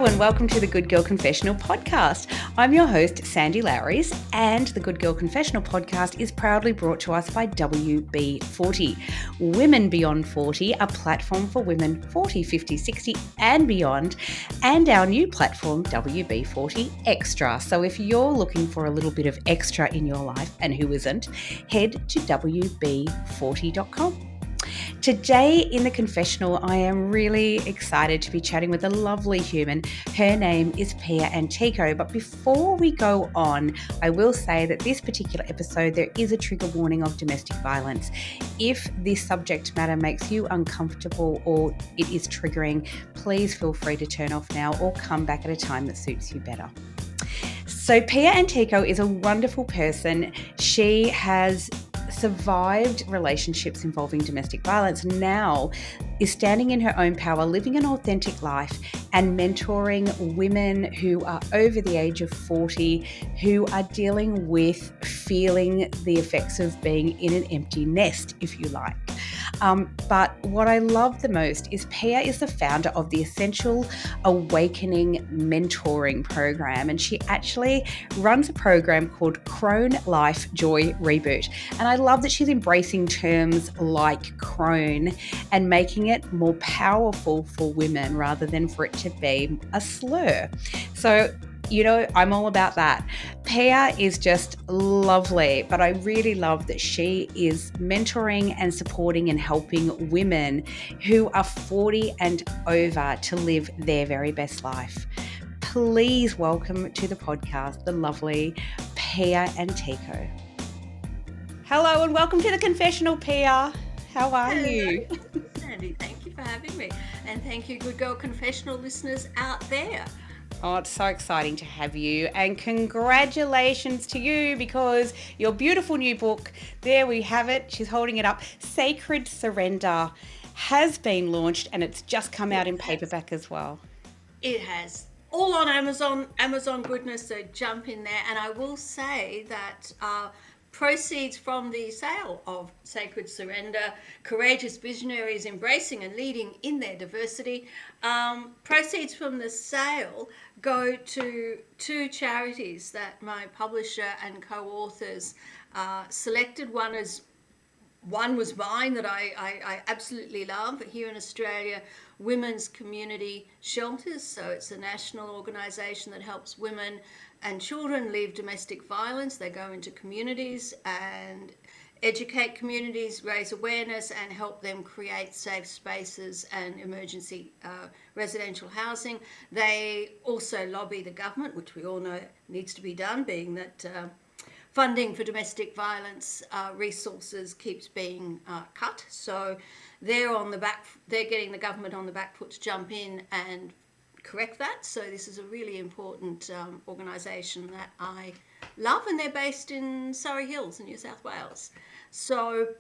and welcome to the Good Girl Confessional podcast. I'm your host, Sandy Lowres, and the Good Girl Confessional podcast is proudly brought to us by WB40. Women Beyond 40, a platform for women 40, 50, 60 and beyond, and our new platform, WB40 Extra. So if you're looking for a little bit of extra in your life, and who isn't, head to WB40.com. Today in the confessional, I am really excited to be chatting with a lovely human. Her name is Pia Antico. But before we go on, I will say that this particular episode, there is a trigger warning of domestic violence. If this subject matter makes you uncomfortable or it is triggering, please feel free to turn off now or come back at a time that suits you better. So Pia Antico is a wonderful person. She has survived relationships involving domestic violence, now is standing in her own power, living an authentic life and mentoring women who are over the age of 40, who are dealing with feeling the effects of being in an empty nest, if you like. But what I love the most is Pia is the founder of the Essential Awakening Mentoring Program, and she actually runs a program called Crone Life Joy Reboot. And I love that she's embracing terms like Crone and making it more powerful for women rather than for it to be a slur. So, you know, I'm all about that. Pia is just lovely, but I really love that she is mentoring and supporting and helping women who are 40 and over to live their very best life. Please welcome to the podcast the lovely Pia Antico. Hello and welcome to the confessional, Pia. How are you? Sandy, thank you for having me. And thank you, Good Girl Confessional listeners out there. Oh, it's so exciting to have you, and congratulations to you because your beautiful new book, there we have it, she's holding it up, Sacred Surrender, has been launched and it's just come out in paperback as well. It has. All on Amazon goodness, so jump in there. And I will say that proceeds from the sale of Sacred Surrender, Courageous Visionaries Embracing and Leading in Their Diversity, proceeds from the sale go to two charities that my publisher and co-authors selected. One was mine that I absolutely love here in Australia, Women's Community Shelters. So it's a national organisation that helps women and children leave domestic violence. They go into communities and educate communities, raise awareness and help them create safe spaces and emergency residential housing. They also lobby the government, which we all know needs to be done, being that funding for domestic violence resources keeps being cut. So they're getting the government on the back foot to jump in and correct that. So this is a really important organisation that I love, and they're based in Surrey Hills in New South Wales. So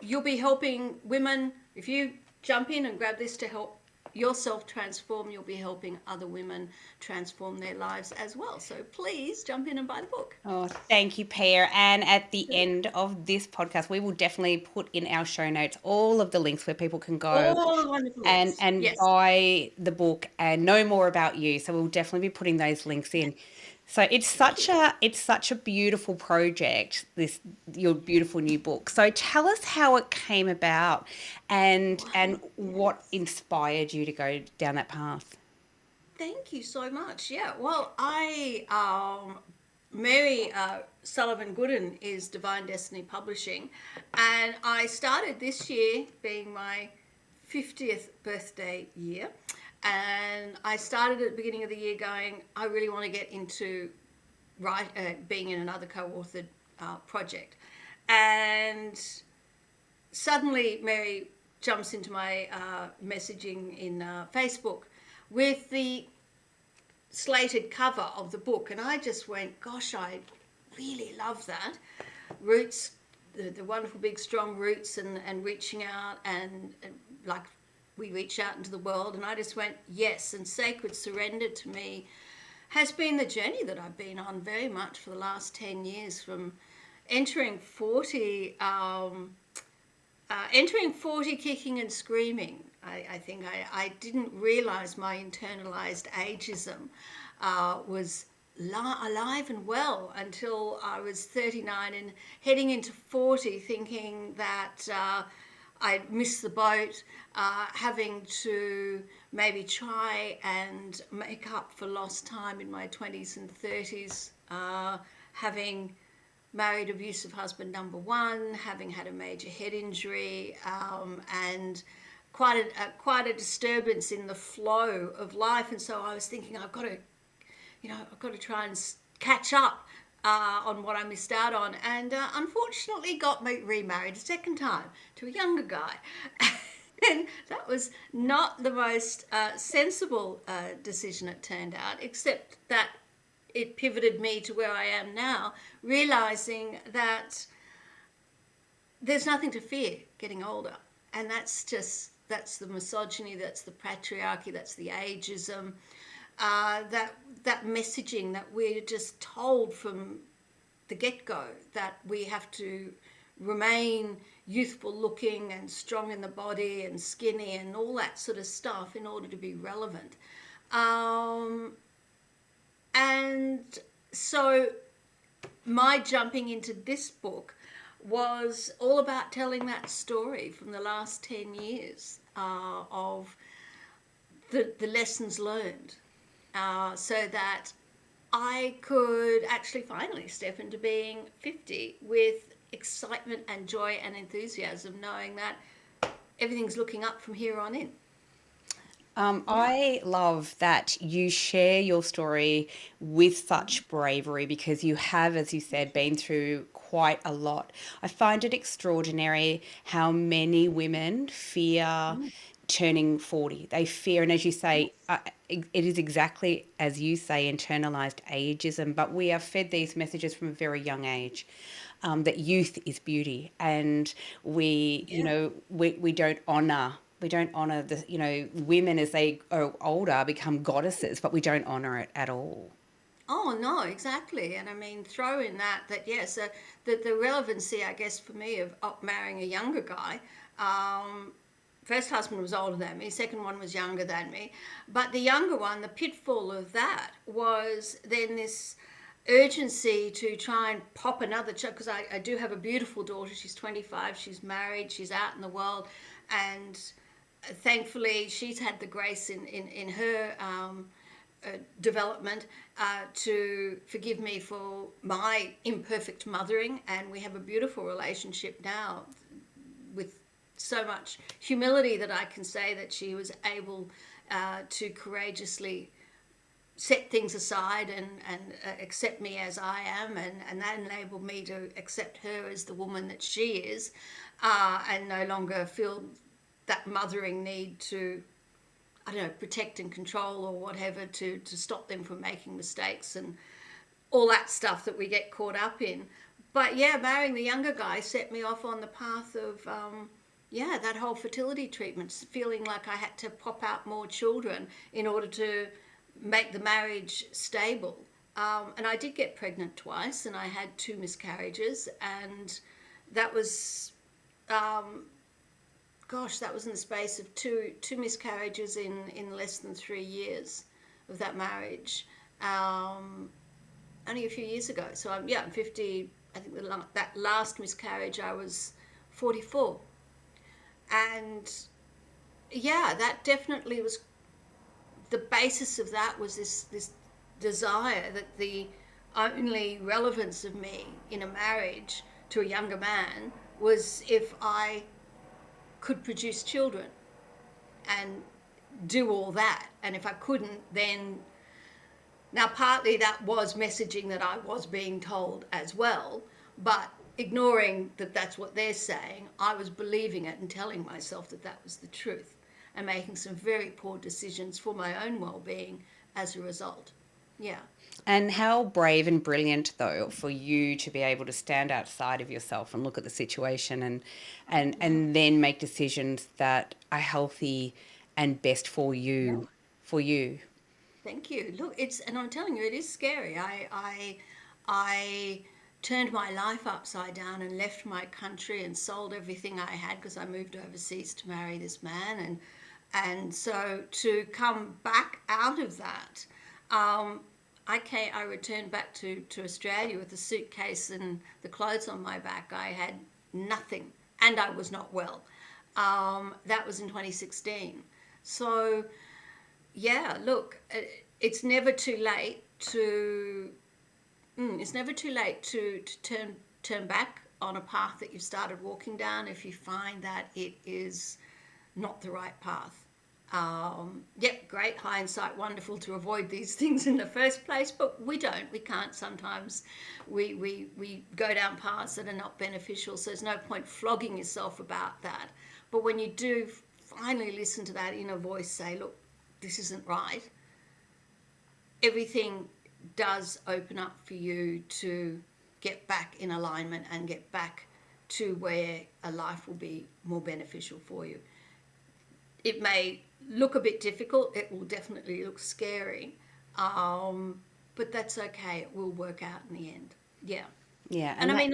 you'll be helping women. If you jump in and grab this to help yourself transform, you'll be helping other women transform their lives as well. So please jump in and buy the book. Oh, thank you, Pia. And at the end of this podcast, we will definitely put in our show notes all of the links where people can go All the wonderful links. and Yes. buy the book and know more about you. So we'll definitely be putting those links in. So it's such a beautiful project, your beautiful new book. So tell us how it came about and what inspired you to go down that path. Thank you so much. Yeah, well, Mary Sullivan Gooden is Divine Destiny Publishing, and I started this year being my 50th birthday year, and I started at the beginning of the year going, I really want to get into being in another co-authored project, and suddenly Mary jumps into my messaging in Facebook with the slated cover of the book, and I just went, gosh, I really love that. Roots, the wonderful big strong roots and reaching out and like we reach out into the world, and I just went, yes. And Sacred Surrender to me has been the journey that I've been on very much for the last 10 years, from entering 40 kicking and screaming. I think I didn't realize my internalized ageism was alive and well until I was 39 and heading into 40, thinking that I'd missed the boat, having to maybe try and make up for lost time in my 20s and 30s, having married abusive husband number one, having had a major head injury, and quite a disturbance in the flow of life. And so I was thinking, I've got to try and catch up on what I missed out on. And unfortunately, got remarried a second time to a younger guy. And that was not the most sensible decision, it turned out, except that it pivoted me to where I am now, realizing that there's nothing to fear getting older. And that's the misogyny, that's the patriarchy, that's the ageism, that messaging that we're just told from the get-go, that we have to remain youthful looking and strong in the body and skinny and all that sort of stuff in order to be relevant. And so my jumping into this book was all about telling that story from the last 10 years of the lessons learned, so that I could actually finally step into being 50 with excitement and joy and enthusiasm, knowing that everything's looking up from here on in. I love that you share your story with such bravery because you have, as you said, been through quite a lot. I find it extraordinary how many women fear turning 40. They fear, and as you say, it is exactly as you say, internalized ageism, but we are fed these messages from a very young age. That youth is beauty, and we don't honor the women as they grow older become goddesses, but we don't honor it at all. Oh no, exactly. And I mean, throw in that yes, the relevancy, I guess, for me of marrying a younger guy. First husband was older than me. Second one was younger than me. But the younger one, the pitfall of that was then this urgency to try and pop another child, because I do have a beautiful daughter. She's 25. She's married. She's out in the world, and thankfully she's had the grace in her development to forgive me for my imperfect mothering, and we have a beautiful relationship now with so much humility that I can say that she was able to courageously set things aside and accept me as I am, and that enabled me to accept her as the woman that she is, and no longer feel that mothering need to, I don't know, protect and control or whatever to stop them from making mistakes and all that stuff that we get caught up in. But yeah, marrying the younger guy set me off on the path of, that whole fertility treatment, feeling like I had to pop out more children in order to make the marriage stable. And I did get pregnant twice, and I had 2 miscarriages, and that was, that was in the space of two miscarriages in less than 3 years of that marriage. Only a few years ago. So I'm 50. I think that last miscarriage I was 44, and that definitely was the basis of that. Was this desire that the only relevance of me in a marriage to a younger man was if I could produce children and do all that, and if I couldn't, then now partly that was messaging that I was being told as well, but ignoring that that's what they're saying, I was believing it and telling myself that that was the truth, and making some very poor decisions for my own well-being as a result. Yeah. And how brave and brilliant, though, for you to be able to stand outside of yourself and look at the situation and then make decisions that are healthy and best for you, for you. Thank you. Look, and I'm telling you, it is scary. I turned my life upside down and left my country and sold everything I had because I moved overseas to marry this man, and And so to come back out of that, I returned back to Australia with a suitcase and the clothes on my back. I had nothing, and I was not well. That was in 2016. So, yeah, look, it's never too late to turn back on a path that you've started walking down if you find that it is not the right path. Yep, great hindsight, wonderful to avoid these things in the first place, but we don't. We can't sometimes. We go down paths that are not beneficial, so there's no point flogging yourself about that. But when you do finally listen to that inner voice say, look, this isn't right, everything does open up for you to get back in alignment and get back to where a life will be more beneficial for you. It may look a bit difficult, it will definitely look scary, but that's okay. It will work out in the end. Yeah. Yeah. And I mean,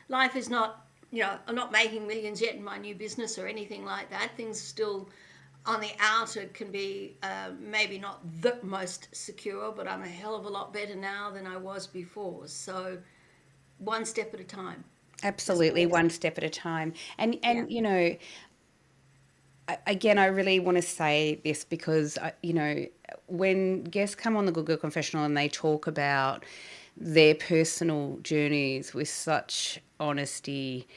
life is not, I'm not making millions yet in my new business or anything like that. Things still on the outer can be maybe not the most secure, but I'm a hell of a lot better now than I was before. So one step at a time. Absolutely, one step at a time. And Yeah. again, I really want to say this because when guests come on the Good Girl Confessional and they talk about their personal journeys with such honesty,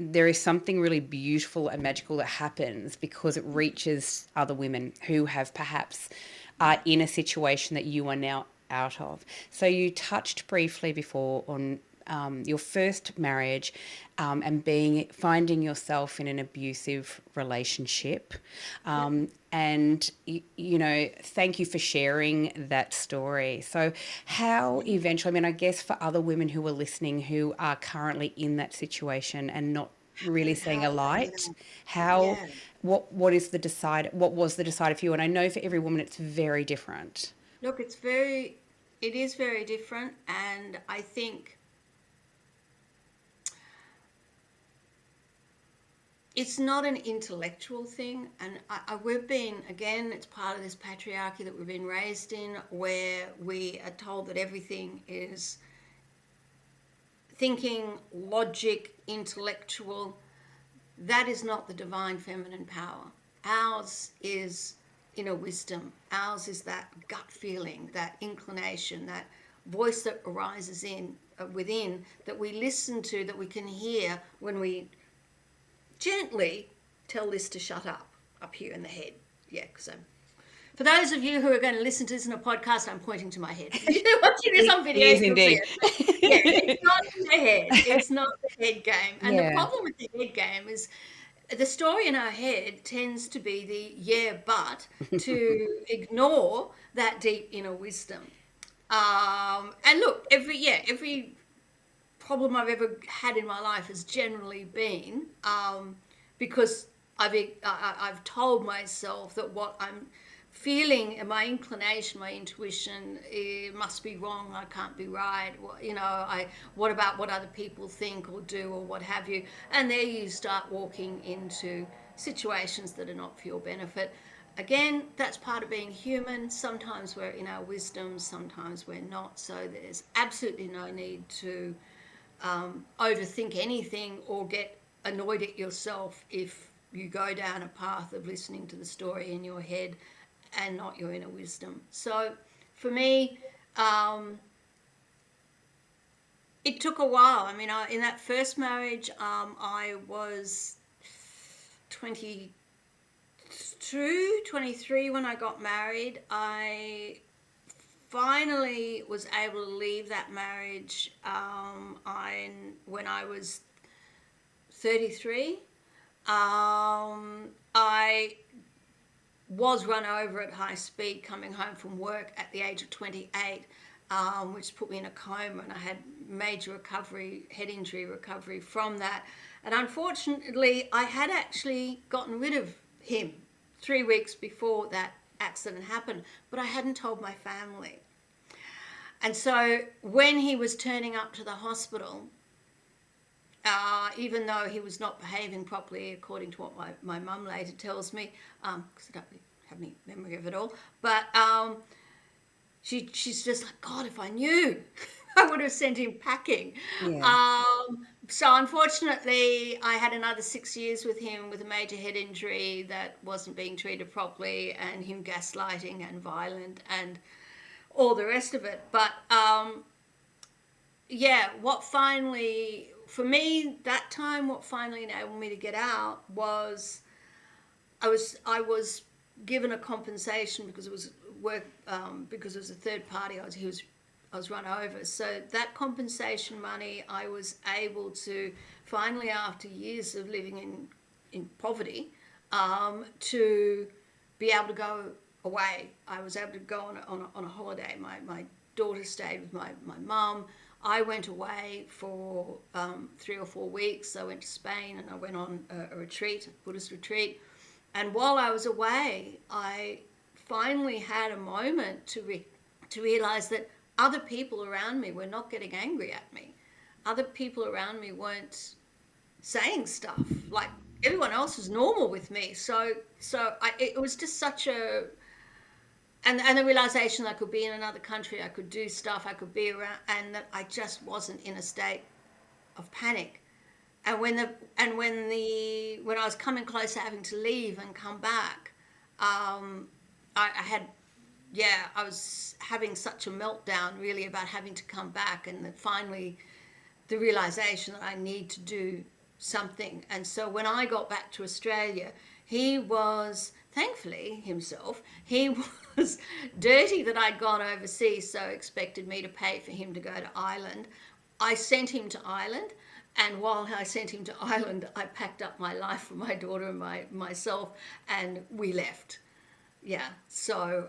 there is something really beautiful and magical that happens because it reaches other women who have perhaps are in a situation that you are now out of. So you touched briefly before on your first marriage and finding yourself in an abusive relationship. Yep. And thank you for sharing that story. So how eventually, I mean, I guess for other women who are listening who are currently in that situation and not really seeing a light, how Yeah. what is the decide what was the decider for you? And I know for every woman it's very different. Look, it is very different, and I think it's not an intellectual thing. And we've been, again, it's part of this patriarchy that we've been raised in, where we are told that everything is thinking, logic, intellectual. That is not the divine feminine power. Ours is inner wisdom. Ours is that gut feeling, that inclination, that voice that arises within, that we listen to, that we can hear when we gently tell this to shut up here in the head. Yeah, because for those of you who are going to listen to this in a podcast, I'm pointing to my head. If you're watching this on video, It is you'll see indeed. it. Yeah, it's not in the head. It's not the head game. And the Yeah. problem with the head game is the story in our head tends to be the yeah, but to ignore that deep inner wisdom. And look, every problem I've ever had in my life has generally been because I've told myself that what I'm feeling and my inclination, my intuition, it must be wrong. I can't be right. What about what other people think or do or what have you? And there you start walking into situations that are not for your benefit. Again, that's part of being human. Sometimes we're in our wisdom, sometimes we're not. So there's absolutely no need to overthink anything or get annoyed at yourself if you go down a path of listening to the story in your head and not your inner wisdom. So for me, it took a while. I mean, in that first marriage, I was 22, 23 when I got married. I finally was able to leave that marriage when I was 33. I was run over at high speed coming home from work at the age of 28, which put me in a coma, and I had major head injury recovery from that. And unfortunately, I had actually gotten rid of him 3 weeks before that accident happened, but I hadn't told my family. And so when he was turning up to the hospital, even though he was not behaving properly, according to what my mum later tells me, because I don't really have any memory of it all. But she's just like, God, if I knew, I would have sent him packing. Yeah. So unfortunately, I had another 6 years with him with a major head injury that wasn't being treated properly, and him gaslighting and violent and all the rest of it. But yeah, what finally, for me, that time, what finally enabled me to get out was I was given a compensation because it was work, because it was a third party. I was run over. So that compensation money, I was able to finally, after years of living in poverty, to be able to go away. I was able to go on a holiday. My daughter stayed with my mum. I went away for 3 or 4 weeks. I went to Spain and I went on a retreat, a Buddhist retreat. And while I was away, I finally had a moment to realize that other people around me were not getting angry at me. Other people around me weren't saying stuff like everyone else was normal with me. It was just such a, and the realization that I could be in another country, I could do stuff, I could be around, and that I just wasn't in a state of panic. And when I was coming close to having to leave and come back, I had, yeah, I was having such a meltdown really about having to come back, and then finally the realization that I need to do something. And so when I got back to Australia, he was, thankfully himself, he was dirty that I'd gone overseas, so expected me to pay for him to go to Ireland. I sent him to Ireland, and while I sent him to Ireland, I packed up my life for my daughter and myself, and we left. Yeah, so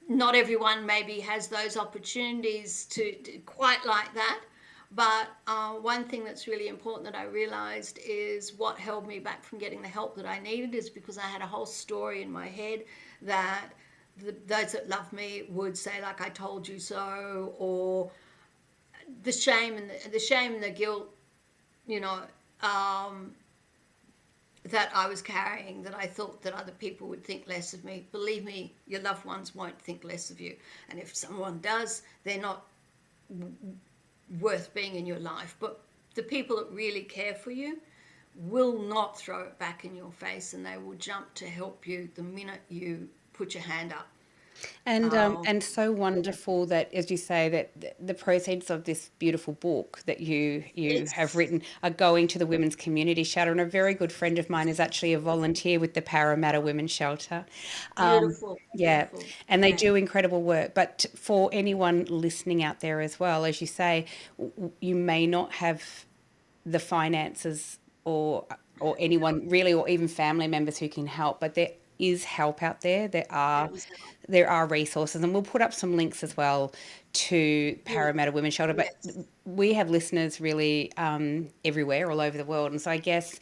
not everyone maybe has those opportunities to quite like that. But one thing that's really important that I realized is what held me back from getting the help that I needed is because I had a whole story in my head that those that love me would say, like, I told you so, or the shame and the shame and the guilt, you know, um, that I was carrying, that I thought that other people would think less of me. Believe me, your loved ones won't think less of you. And if someone does, they're not worth being in your life. But the people that really care for you will not throw it back in your face, and they will jump to help you the minute you put your hand up. Um, And so wonderful that, as you say, that the proceeds of this beautiful book that you have yes, written are going to the women's community shelter. And a very good friend of mine is actually a volunteer with the Parramatta Women's Shelter. beautiful, Yeah, beautiful. and they Yeah, do incredible work. But for anyone listening out there as well, as you say, you may not have the finances or anyone really, or even family members who can help, but there is help out there. there is help. There are resources, and we'll put up some links as well to Parramatta Beautiful. Women's Shelter. But Yes. we have listeners really everywhere, all over the world, and so I guess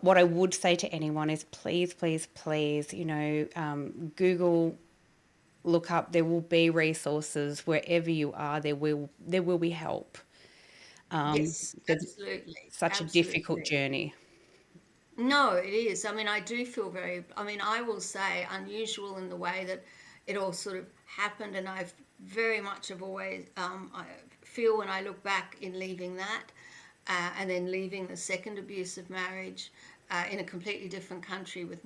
what I would say to anyone is please, please, please, Google, look up. There will be resources wherever you are. There will be help. Yes, It's absolutely. such a difficult Absolutely. journey. No, it is. I mean, I do feel very, I mean, I will say unusual in the way that it all sort of happened. And I've very much have always, I feel when I look back in leaving that and then leaving the second abusive marriage in a completely different country with,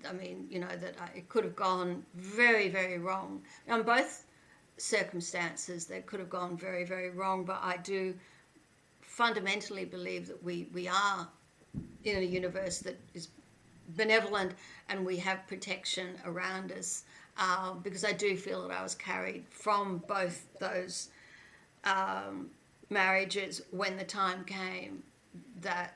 I mean, that it could have gone very, very wrong. On both circumstances, they could have gone very, very wrong. But I do fundamentally believe that we are in a universe that is benevolent and we have protection around us. Because I do feel that I was carried from both those marriages when the time came that,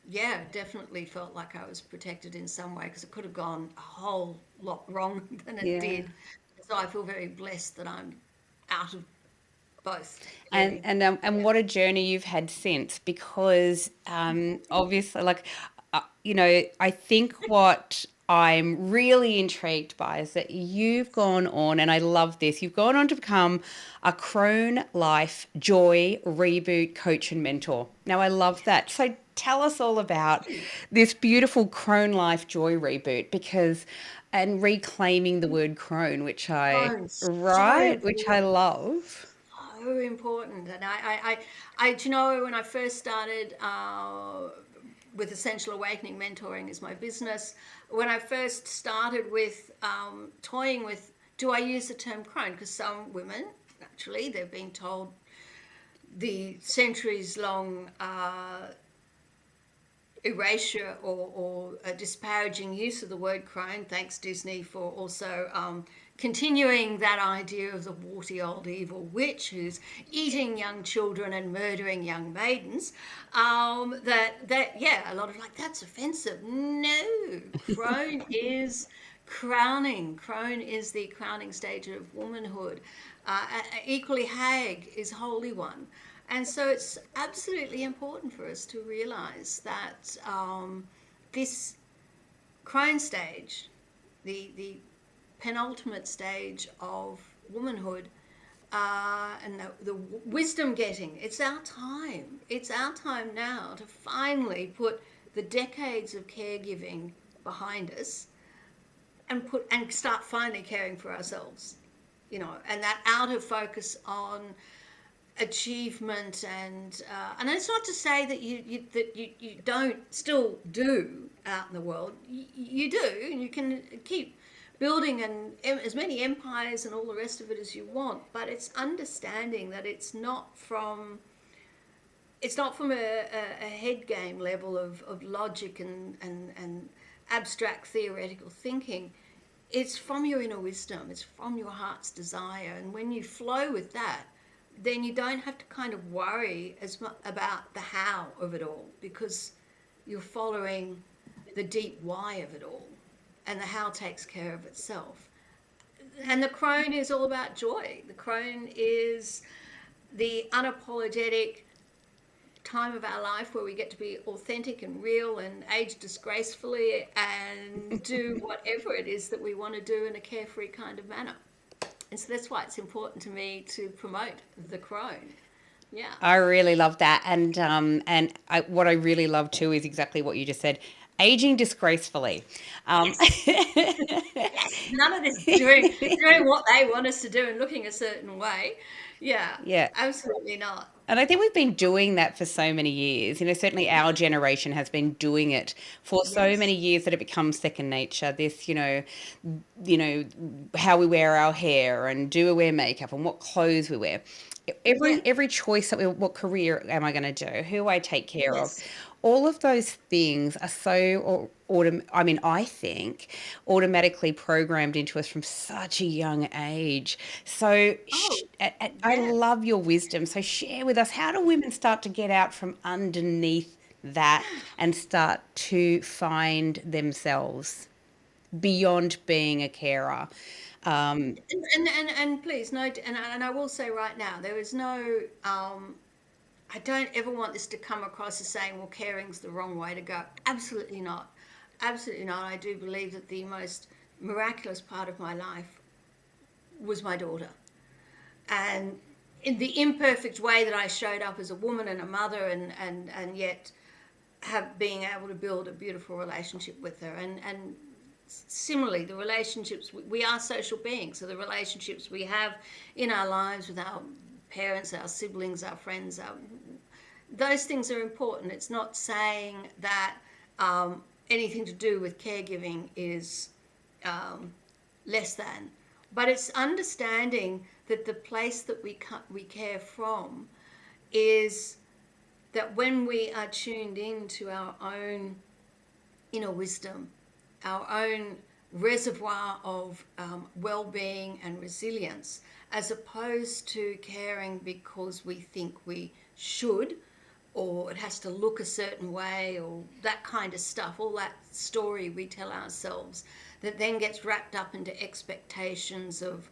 yeah, definitely felt like I was protected in some way because it could have gone a whole lot wrong than it Yeah. did. So I feel very blessed that I'm out of both, And really. and um, and Yeah. what a journey you've had since, because obviously, like, I think what I'm really intrigued by is that you've gone on, and I love this, you've gone on to become a Crone Life Joy Reboot coach and mentor. Now, I love that. So tell us all about this beautiful Crone Life Joy Reboot, because, and reclaiming the word crone, Phones, so right, which I important. love. So important. And do you know, when I first started with Essential Awakening Mentoring as my business, when I first started with toying with, do I use the term crone? Because some women, naturally, they've been told the centuries long erasure or a disparaging use of the word crone. Thanks, Disney, for also continuing that idea of the warty old evil witch who's eating young children and murdering young maidens. Yeah, a lot of like, that's offensive. No, crone is crowning. Crone is the crowning stage of womanhood. Equally, hag is holy one. And so it's absolutely important for us to realize that this crone stage, the penultimate stage of womanhood, and the wisdom getting, it's our time. It's our time now to finally put the decades of caregiving behind us and start finally caring for ourselves, and that out of focus on achievement and it's not to say that you don't still do out in the world. You do, and you can keep building and as many empires and all the rest of it as you want, but it's understanding that it's not from a head game level of logic and abstract theoretical thinking. It's from your inner wisdom, it's from your heart's desire, and when you flow with that, then you don't have to kind of worry as much about the how of it all, because you're following the deep why of it all, and the how takes care of itself. And the crone is all about joy. The crone is the unapologetic time of our life where we get to be authentic and real and age disgracefully and do whatever it is that we want to do in a carefree kind of manner. And so that's why it's important to me to promote the crone. Yeah. I really love that, what I really love too is exactly what you just said: aging disgracefully. Um, Yes. Yes. None of this doing what they want us to do and looking a certain way. Yeah. yeah, Absolutely not. and I think we've been doing that for so many years. Certainly our generation has been doing it for so many Yes. years that it becomes second nature. This, you know, how we wear our hair and do we wear makeup and what clothes we wear. Yeah. Every choice that what career am I going to do? Who I take care of? Yes. All of those things are so I think automatically programmed into us from such a young age. So Oh, I yeah. love your wisdom. So share with us, how do women start to get out from underneath that and start to find themselves beyond being a carer? And please note, and I will say right now, there is no I don't ever want this to come across as saying, well, caring's the wrong way to go. Absolutely not. Absolutely not. I do believe that the most miraculous part of my life was my daughter. And in the imperfect way that I showed up as a woman and a mother, and yet have being able to build a beautiful relationship with her. And similarly, the relationships, we are social beings, so the relationships we have in our lives with our parents, our siblings, our friends, those things are important. It's not saying that anything to do with caregiving is less than, but it's understanding that the place that we care from is that when we are tuned in to our own inner wisdom, our own reservoir of well-being and resilience, as opposed to caring because we think we should, or it has to look a certain way, or that kind of stuff, all that story we tell ourselves that then gets wrapped up into expectations of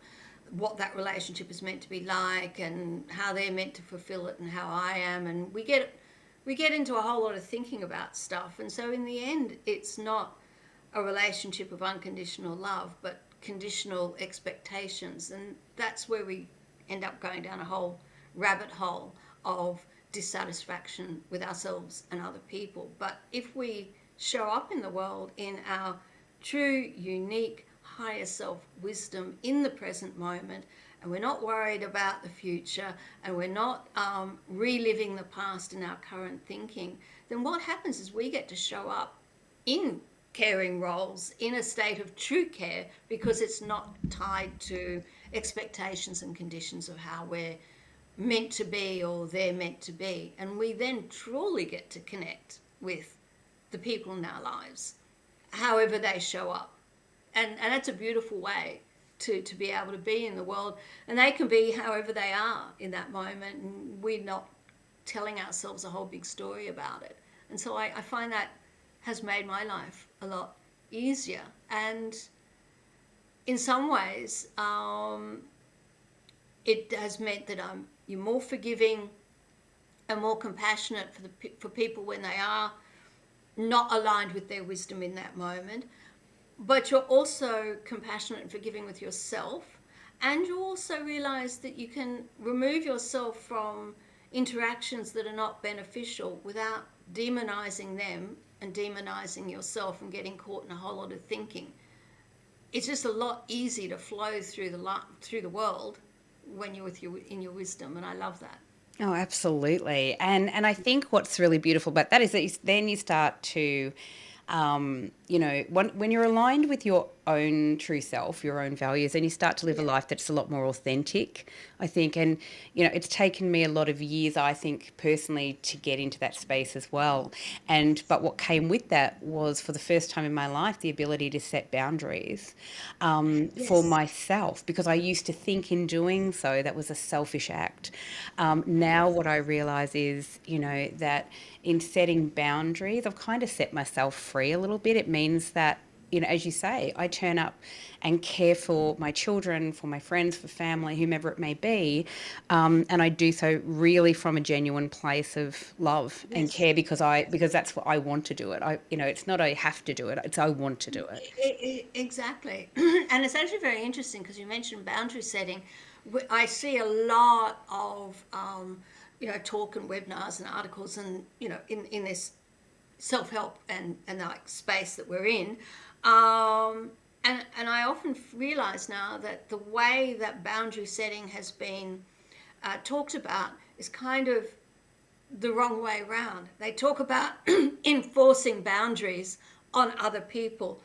what that relationship is meant to be like and how they're meant to fulfill it and how I am, and we get into a whole lot of thinking about stuff. And so in the end, it's not a relationship of unconditional love, but conditional expectations. And that's where we end up going down a whole rabbit hole of dissatisfaction with ourselves and other people. But if we show up in the world in our true, unique, higher self wisdom in the present moment, and we're not worried about the future, and we're not reliving the past in our current thinking, then what happens is we get to show up in caring roles in a state of true care, because it's not tied to expectations and conditions of how we're meant to be or they're meant to be. And we then truly get to connect with the people in our lives, however they show up. And that's a beautiful way to be able to be in the world. And they can be however they are in that moment. And we're not telling ourselves a whole big story about it. And so I find that has made my life a lot easier. And in some ways, it has meant that you're more forgiving and more compassionate for people when they are not aligned with their wisdom in that moment. But you're also compassionate and forgiving with yourself. And you also realize that you can remove yourself from interactions that are not beneficial without demonizing them and demonizing yourself and getting caught in a whole lot of thinking. It's just a lot easier to flow through the world when you're in your wisdom, and I love that. Oh, absolutely. And I think what's really beautiful about that is that then you start to, when you're aligned with your own true self, your own values, and you start to live a Yeah. life that's a lot more authentic, I think. And, it's taken me a lot of years, I think, personally, to get into that space as well. But what came with that was, for the first time in my life, the ability to set boundaries for Yes. myself, because I used to think in doing so that was a selfish act. Now, what I realize is, that in setting boundaries, I've kind of set myself free a little bit. It means that, as you say, I turn up and care for my children, for my friends, for family, whomever it may be. And I do so really from a genuine place of love and Yes. care, because that's what I want to do it. It's not I have to do it. It's I want to do it. Exactly. And it's actually very interesting because you mentioned boundary setting. I see a lot of, talk and webinars and articles and, in this self-help and like space that we're in. And I often realize now that the way that boundary setting has been talked about is kind of the wrong way around. They talk about enforcing boundaries on other people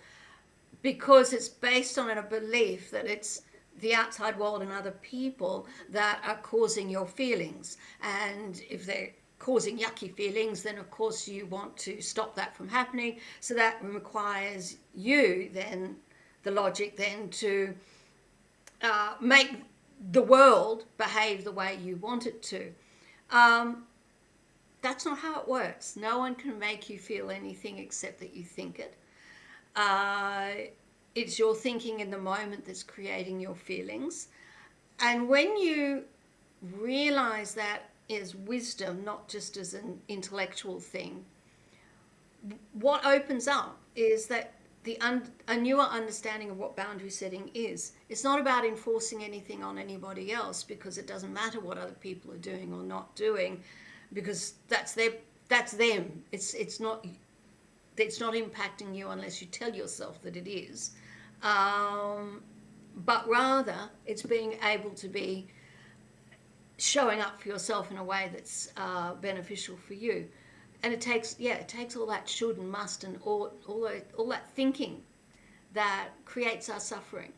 because it's based on a belief that it's the outside world and other people that are causing your feelings. And if they're causing yucky feelings, then of course you want to stop that from happening. So that requires you then, the logic then, to make the world behave the way you want it to. Um, that's not how it works. No one can make you feel anything except that you think it. Uh, it's your thinking in the moment that's creating your feelings. And when you realize that is wisdom, not just as an intellectual thing, what opens up is that a newer understanding of what boundary setting is. It's not about enforcing anything on anybody else, because it doesn't matter what other people are doing or not doing, because that's them. It's not impacting you unless you tell yourself that it is. But rather, it's being able to be showing up for yourself in a way that's beneficial for you. And it takes all that should and must and all that thinking that creates our suffering.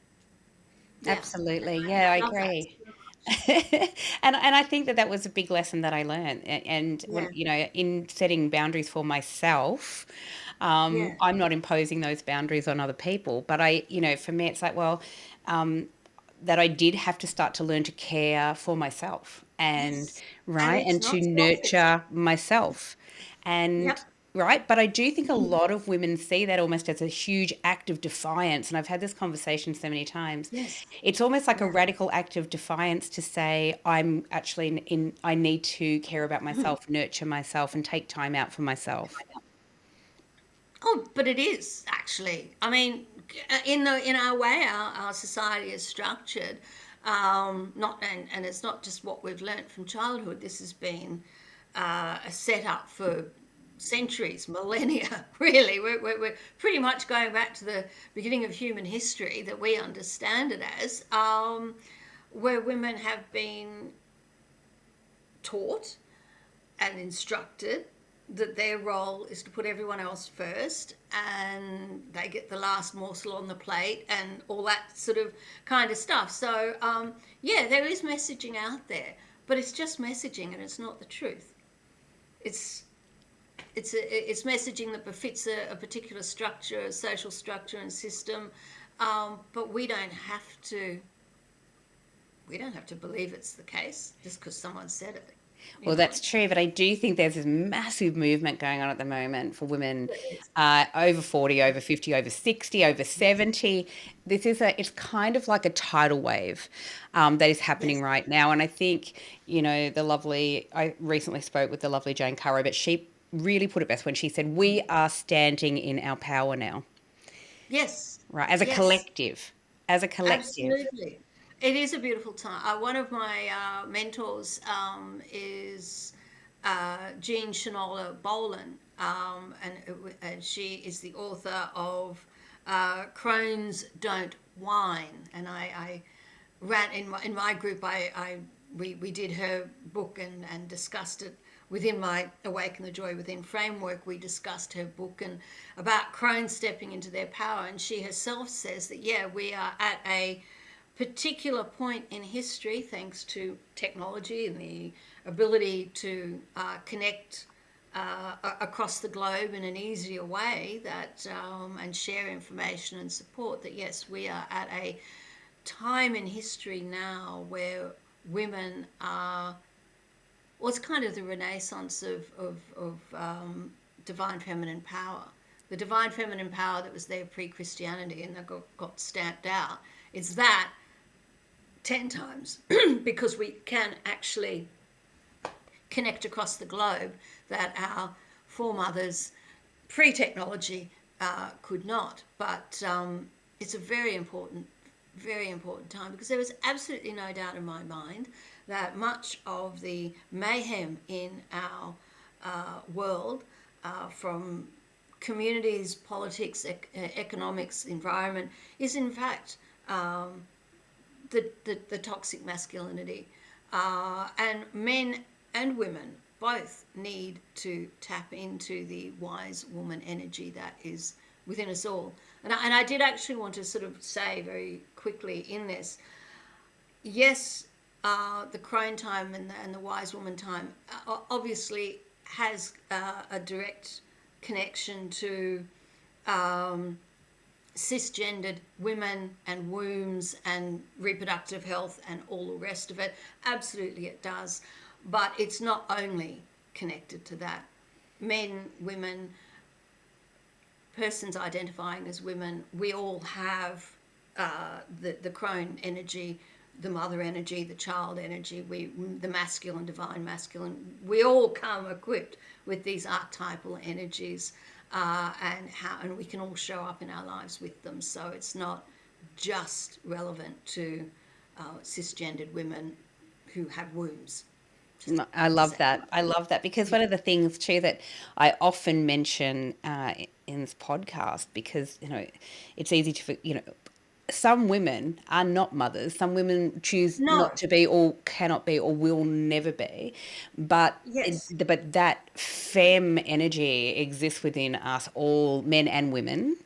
Yeah, Absolutely. and Yeah, I I love that agree. so much. And I think that was a big lesson that I learned. And when, Yeah, in setting boundaries for myself, yeah, I'm not imposing those boundaries on other people. But for me, it's like, well, um, that I did have to start to learn to care for myself, and yes, and right, it's and to not selfish. nurture myself. And Yep. right, but I do think a lot of women see that almost as a huge act of defiance. And I've had this conversation so many times. Yes. It's almost like a Yeah. radical act of defiance to say, I'm actually I need to care about myself, nurture myself, and take time out for myself. Oh, But it is actually. I mean, in our way, our society is structured. Not and it's not just what we've learnt from childhood. This has been a setup for centuries, millennia. Really, we're pretty much going back to the beginning of human history that we understand it as, where women have been taught and instructed that their role is to put everyone else first, and they get the last morsel on the plate and all that sort of kind of stuff. So yeah, there is messaging out there, but it's just messaging and it's not the truth. It's messaging that befits a particular structure, a social structure and system, but we don't have to believe it's the case just because someone said it. Well, that's true, but I do think there's this massive movement going on at the moment for women over 40, over 50, over 60, over 70. It's kind of like a tidal wave that is happening Yes. right now. And I think, I recently spoke with the lovely Jane Currow, but she really put it best when she said, we are standing in our power now, Yes. right? As a Yes. collective, as a collective. Absolutely. It is a beautiful time. One of my mentors is Jean Shanola Boland, and she is the author of Crone's Don't Whine. And I ran in my group. We did her book and discussed it within my Awaken the Joy Within framework. We discussed her book and about Crone stepping into their power. And she herself says that, yeah, we are at a particular point in history, thanks to technology and the ability to connect across the globe in an easier way, that and share information and support, that yes, we are at a time in history now where women are, well, it's kind of the renaissance of divine feminine power. The divine feminine power that was there pre-Christianity and that got stamped out. It's that 10 times because we can actually connect across the globe that our foremothers pre-technology could not. But it's a very important time, because there was absolutely no doubt in my mind that much of the mayhem in our world, from communities, politics, economics, environment, is in fact the toxic masculinity. And men and women both need to tap into the wise woman energy that is within us all. And I did actually want to sort of say very quickly in this, yes, the Crone time and the wise woman time obviously has a direct connection to cisgendered women and wombs and reproductive health and all the rest of it. Absolutely it does. But it's not only connected to that. Men, women, persons identifying as women, we all have the Crone energy, the mother energy, the child energy, the masculine, divine masculine. We all come equipped with these archetypal energies, and we can all show up in our lives with them. So it's not just relevant to cisgendered women who have wombs. No, I love that. I love that, because one of the things too that I often mention in this podcast, because it's easy to some women are not mothers. Some women choose No. not to be, or cannot be, or will never be. But Yes. but that femme energy exists within us all, men and women.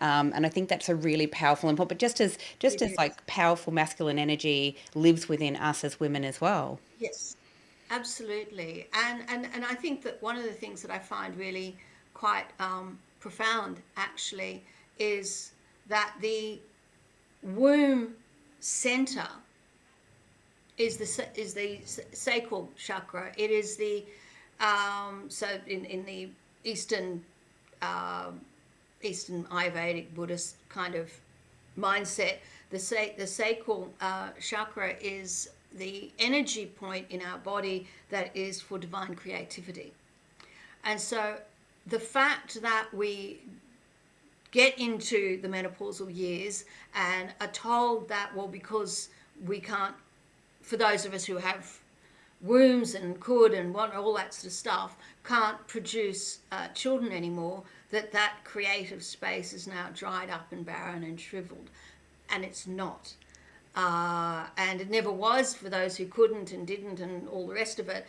And I think that's a really powerful input. But just It as is. like powerful masculine energy lives within us as women as well. Yes. Absolutely. And I think that one of the things that I find really quite profound actually is that the womb center is the sacral chakra. It is the so in the Eastern Ayurvedic Buddhist kind of mindset, the sacral chakra is the energy point in our body that is for divine creativity. And so the fact that we get into the menopausal years and are told that, well, because we can't, for those of us who have wombs and could and want all that sort of stuff, can't produce children anymore, that creative space is now dried up and barren and shriveled. And it's not. And it never was for those who couldn't and didn't and all the rest of it.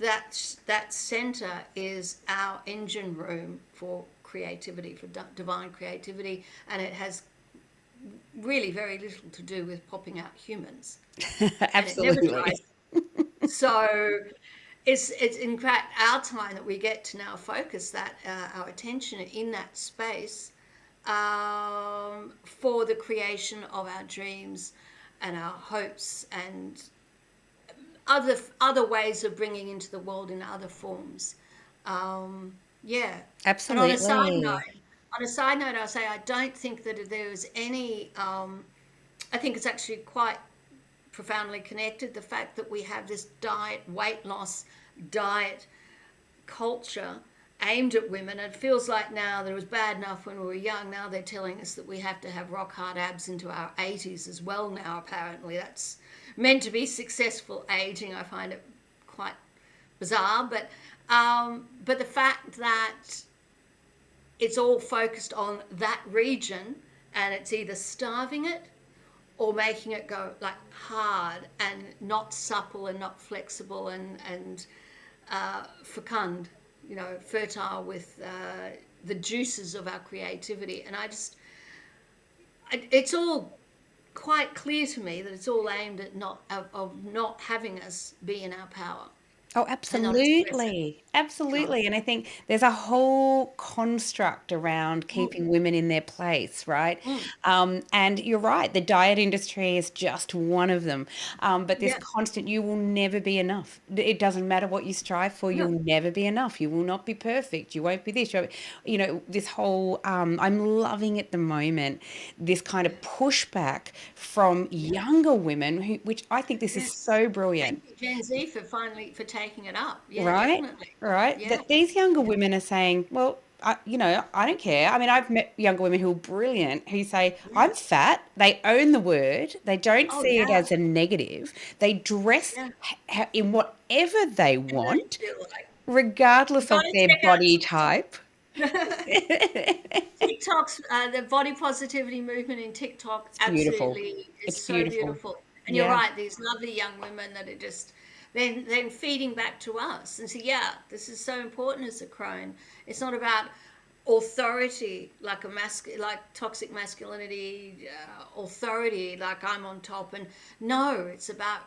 That center is our engine room for creativity, for divine creativity, and it has really very little to do with popping out humans, and it never Absolutely. tries. So it's in fact our time that we get to now focus that our attention in that space, for the creation of our dreams and our hopes and other ways of bringing into the world in other forms. Yeah. And Absolutely. on a side note, I'll say I don't think that there is any. I think it's actually quite profoundly connected. The fact that we have this diet, weight loss diet culture aimed at women. It feels like now that it was bad enough when we were young. Now they're telling us that we have to have rock hard abs into our 80s as well. Now apparently that's meant to be successful aging. I find it quite bizarre, but the fact that it's all focused on that region and it's either starving it or making it go like hard and not supple and not flexible and fecund, fertile with the juices of our creativity. And it's all quite clear to me that it's all aimed at not having us be in our power Oh, and not express it. absolutely. Right. Absolutely. And I think there's a whole construct around Mm, keeping women in their place, right? mm, And you're right, the diet industry is just one of them. But this yeah. constant, you will never be enough. It doesn't matter what you strive for, No. you'll never be enough. You will not be perfect. You won't be this. This whole, I'm loving at the moment, this kind of pushback from Yeah. younger women, which I think this is Yes. so Thank brilliant. you, Gen Z, for finally for taking it up. Yeah, Right? definitely. Right? Yeah. That these younger Yeah. women are saying, well, I don't care. I mean, I've met younger women who are brilliant who say, Yeah. I'm fat. They own the word. They don't Oh see it yeah. as a negative. They dress Yeah. in whatever they Whatever they want, feel like. You regardless got of to their check body type. out TikTok. TikTok's the body positivity movement in TikTok It's beautiful. absolutely is It's so beautiful. beautiful. And you're Yeah. right, these lovely young women that are just then feeding back to us. And so yeah, this is so important as a crone. It's not about authority like like toxic masculinity, authority like I'm on top. And no, it's about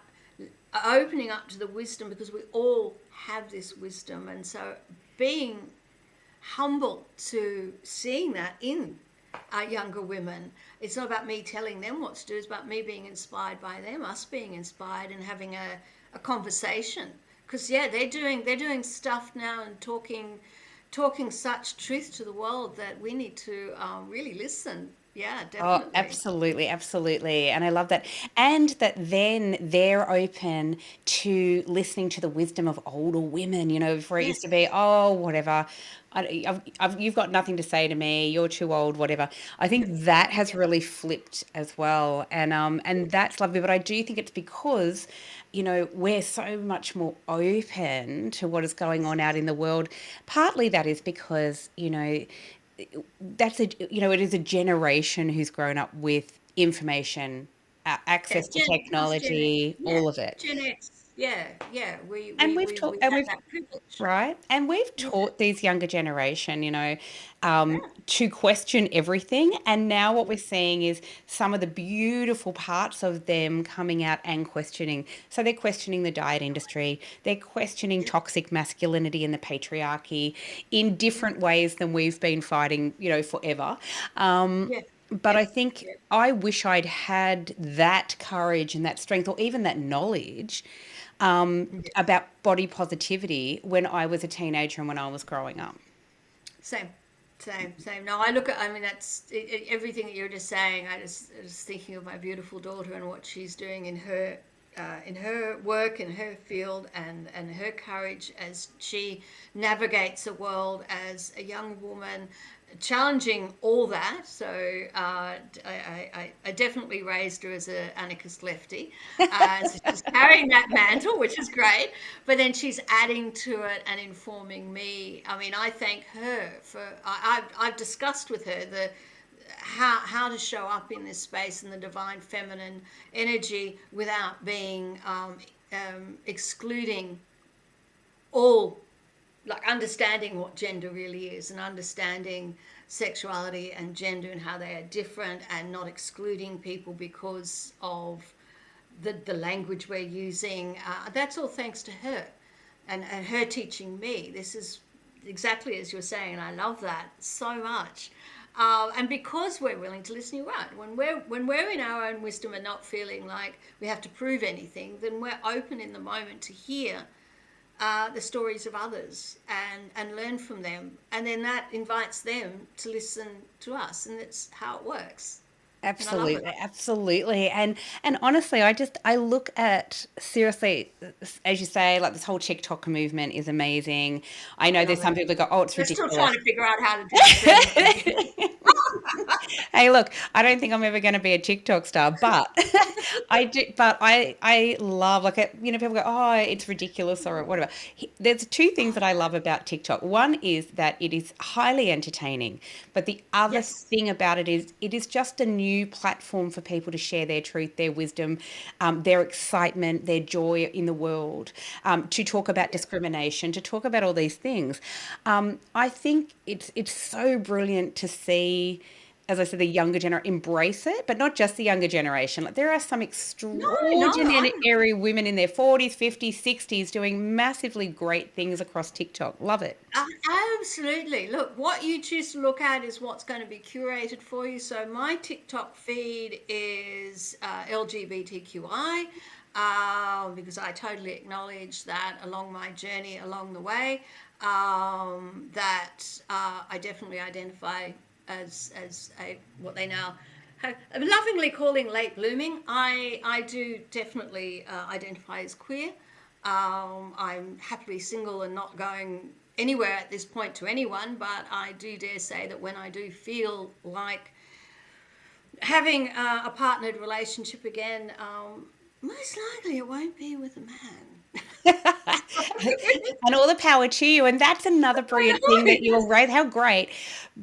opening up to the wisdom, because we all have this wisdom. And so being humble to seeing that in younger women. It's not about me telling them what to do, it's about me being inspired by them, us being inspired and having a conversation. Because yeah, they're doing stuff now and talking such truth to the world that we need to really listen. Yeah, Oh, definitely. absolutely, absolutely. And I love that. And that then they're open to listening to the wisdom of older women. Before it used to be, Yes. oh, whatever. You've got nothing to say to me. You're too old, whatever. I think that has Yeah. really flipped as well. And that's lovely. But I do think it's because, we're so much more open to what is going Yes. on out in the world. Partly that is because, it is a generation who's grown up with information, access Yes. to Us Gen X. technology, Yeah. all of it. Gen X. Yeah. Yeah. We And we we've we taught, we and have we've that privilege. right, and we've Yeah. taught these younger generation, Yeah. to question everything. And now what Yeah. we're seeing is some of the beautiful parts of them coming out and questioning. So they're questioning the diet industry. They're questioning Yeah. toxic masculinity and the patriarchy in Mm. different ways than we've been fighting, forever. Um, Yeah. but I Yes. think Yeah. I wish I'd had that courage and that strength, or even that knowledge, Yes. about body positivity when I was a teenager and when I was growing up. Same. Same. Same. No, I look at. I mean, everything that you're just saying. I was thinking of my beautiful daughter and what she's doing in her work, in her field, and her courage as she navigates a world as a young woman, challenging all that. So I definitely raised her as an anarchist lefty. So she's carrying that mantle, which is great. But then she's adding to it and informing me. I mean, I thank her for. I've discussed with her the how to show up in this space in the divine feminine energy without being excluding all, like understanding what gender really is and understanding sexuality and gender and how they are different, and not excluding people because of the language we're using. That's all thanks to her and her teaching me. This is exactly as you're saying, and I love that so much. And because we're willing to listen, you're right. When we're in our own wisdom and not feeling like we have to prove anything, then we're open in the moment to hear the stories of others and learn from them, and then that invites them to listen to us, and that's how it works. And I love it. Absolutely, absolutely. And honestly, I look at, seriously, as you say, like this whole TikTok movement is amazing. I I know there's love some it. people that go, "Oh, it's We're still ridiculous." trying to figure out how to do the trending thing. Hey, look, I don't think I'm ever going to be a TikTok star, but I do. But I love, like, people go, "Oh, it's ridiculous," or whatever. There's two things that I love about TikTok. One is that it is highly entertaining, but the other Yes. thing about it is just a new platform for people to share their truth, their wisdom, their excitement, their joy in the world, to talk about discrimination, to talk about all these things. I think it's so brilliant to see, as I said, the younger generation embrace it, but not just the younger generation. Like, there are some No, no, extraordinary women in their 40s, 50s, 60s doing massively great things across TikTok. Love it. absolutely. Look, what you choose to look at is what's going to be curated for you. So my TikTok feed is LGBTQI, because I totally acknowledge that along my journey along the way, that I definitely identify as what they now have, lovingly calling late blooming. I do definitely identify as queer. I'm happily single and not going anywhere at this point to anyone, but I do dare say that when I do feel like having a partnered relationship again, most likely it won't be with a man. And all the power to you. And that's another brilliant thing that you're right. How great.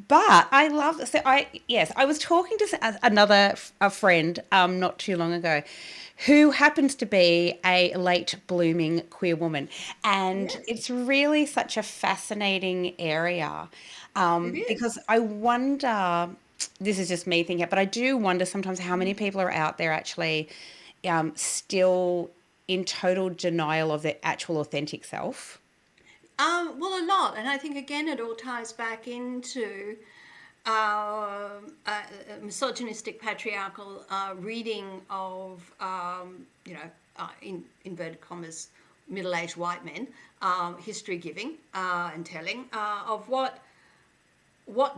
But I love, so yes, I was talking to another a friend not too long ago, who happens to be a late blooming queer woman. And Yes, it's really such a fascinating area, it because is. I wonder, this is just me thinking, but I do wonder sometimes how many people are out there actually still in total denial of their actual authentic self. Well, a lot, and I think again it all ties back into misogynistic, patriarchal reading of, in inverted commas, middle-aged white men, history giving and telling of what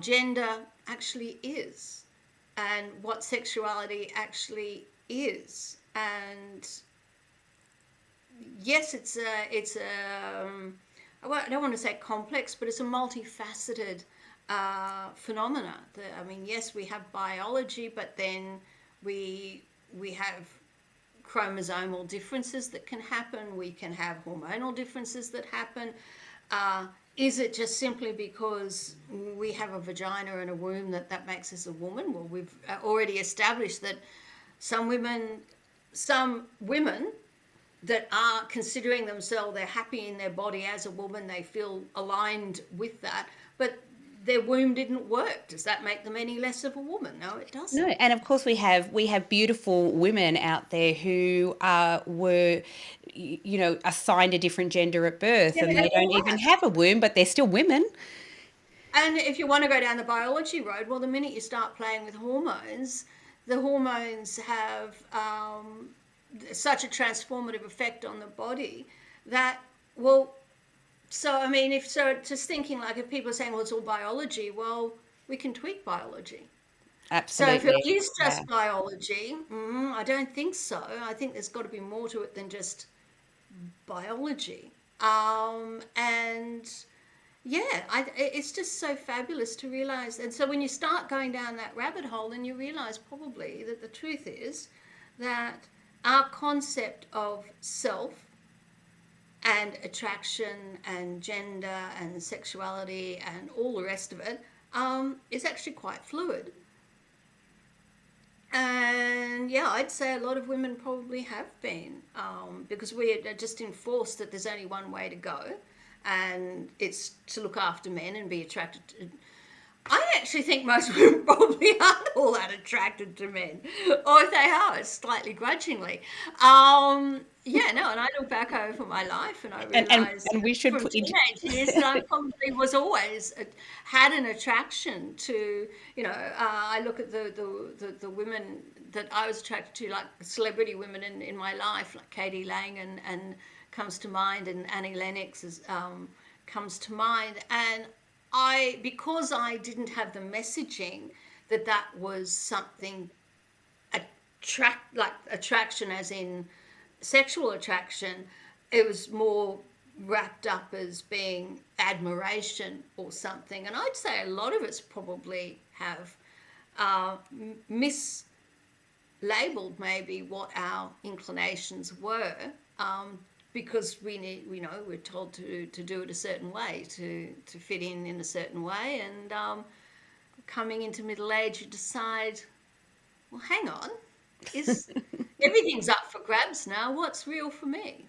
gender actually is and what sexuality actually is. And yes, I don't want to say complex, but it's a multifaceted phenomena. I mean, yes, we have biology, but then we have chromosomal differences that can happen. We can have hormonal differences that happen. Is it just simply because we have a vagina and a womb that makes us a woman? Well, we've already established that some women, some women that are considering themselves, they're happy in their body as a woman, they feel aligned with that, but their womb didn't work. Does that make them any less of a woman? No, it No, doesn't. and of course we have beautiful women out there who were, assigned a different gender at birth, Yeah, and and they don't all even that. have a womb, but they're still women. And if you want to go down the biology road, well, the minute you start playing with hormones, the hormones have such a transformative effect on the body that, well, so I mean, if so, just thinking like if people are saying, well, it's all biology, well, we can tweak biology. So if it Absolutely. is Yeah. just biology, I don't think so. I think there's got to be more to it than just biology. And Yeah, it's just so fabulous to realize. And so when you start going down that rabbit hole, then you realize probably that the truth is that our concept of self and attraction and gender and sexuality and all the rest of it is actually quite fluid. And yeah, I'd say a lot of women probably have been, because we are just enforced that there's only one way to go, and it's to look after men and be attracted to. I actually think most women probably aren't all that attracted to men, or if they are, it's slightly grudgingly. Yeah, no, and I look back over my life and I And and realise and we should from put into teenage years that I probably was always had an attraction to, I look at the women that I was attracted to, like celebrity women in my life, like Katie Lang and comes to mind, and Annie Lennox comes to mind, and because I didn't have the messaging that was something like attraction as in sexual attraction, it was more wrapped up as being admiration or something. And I'd say a lot of us probably have mislabeled maybe what our inclinations were, because we're told to do it a certain way, to fit in a certain way, and coming into middle age, you decide, well, hang on, is everything's up for grabs now? What's real for me?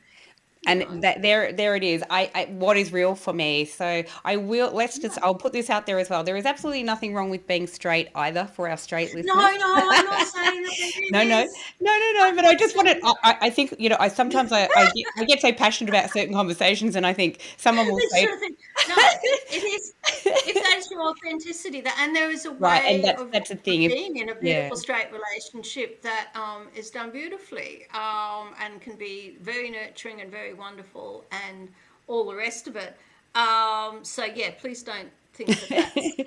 You and know? that there it is. I what is real for me. So I will let's just Yeah. I'll put this out there as well. There is absolutely nothing wrong with being straight either for our straight No, listeners. no, I'm not saying that there No, no, is. no, no, no. I'm But I not just wanted. saying. I think I sometimes I get so passionate about certain conversations, and I think someone will It's say, sort of thing. No, it is. If that is your authenticity, that and there is a right, and way that's the of thing. If being in a yeah, beautiful straight relationship that is done beautifully, and can be very nurturing and very wonderful and all the rest of it. So yeah, please don't think that that's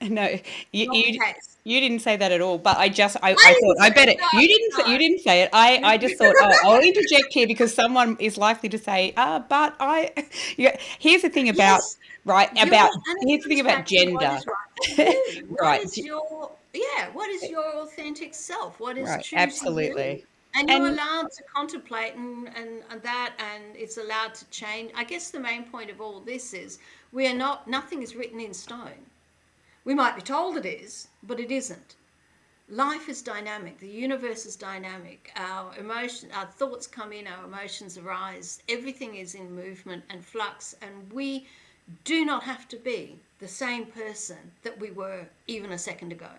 no, you, not the you case. you didn't say that at all. But I I thought didn't I say bet it. it. You didn't say it. I just thought, oh, I'll interject here because someone is likely to say, but I. Yeah, here's the thing about Yes, right your about and it here's the thing comes about back to what gender. is right for you. What Right, is your yeah, what is your authentic self? What is right, true to you? absolutely. And you're And allowed to contemplate and that, and it's allowed to change. I guess the main point of all this is we are not nothing is written in stone. We might be told it is, but it isn't. Life is dynamic. The universe is dynamic. Our thoughts come in, our emotions arise. Everything is in movement and flux, and we do not have to be the same person that we were even a second ago.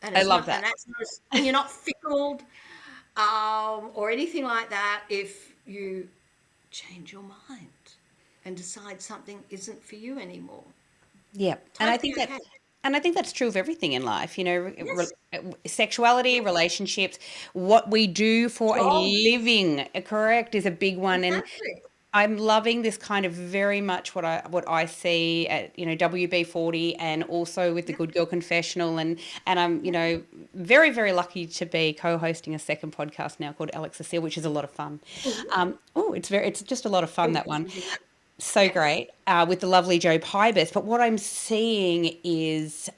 And I it's love not, that. and that's not, and you're not fickled, or anything like that if you change your mind and decide something isn't for you anymore. Yeah, and I Totally think that, okay. and I think that's true of everything in life. Yes. Sexuality, Yes. relationships, what we do for a Jobs. living, correct, is a big one. And Exactly. I'm loving this kind of very much what I see at WB40 and also with the Yep. Good Girl Confessional, and I'm Yep. very very lucky to be co-hosting a second podcast now called Alex Cecile, which is a lot of fun. Ooh. It's just a lot of fun, Oh, that one. isn't it? So Yes. great, with the lovely Joe Pybus. But what I'm seeing is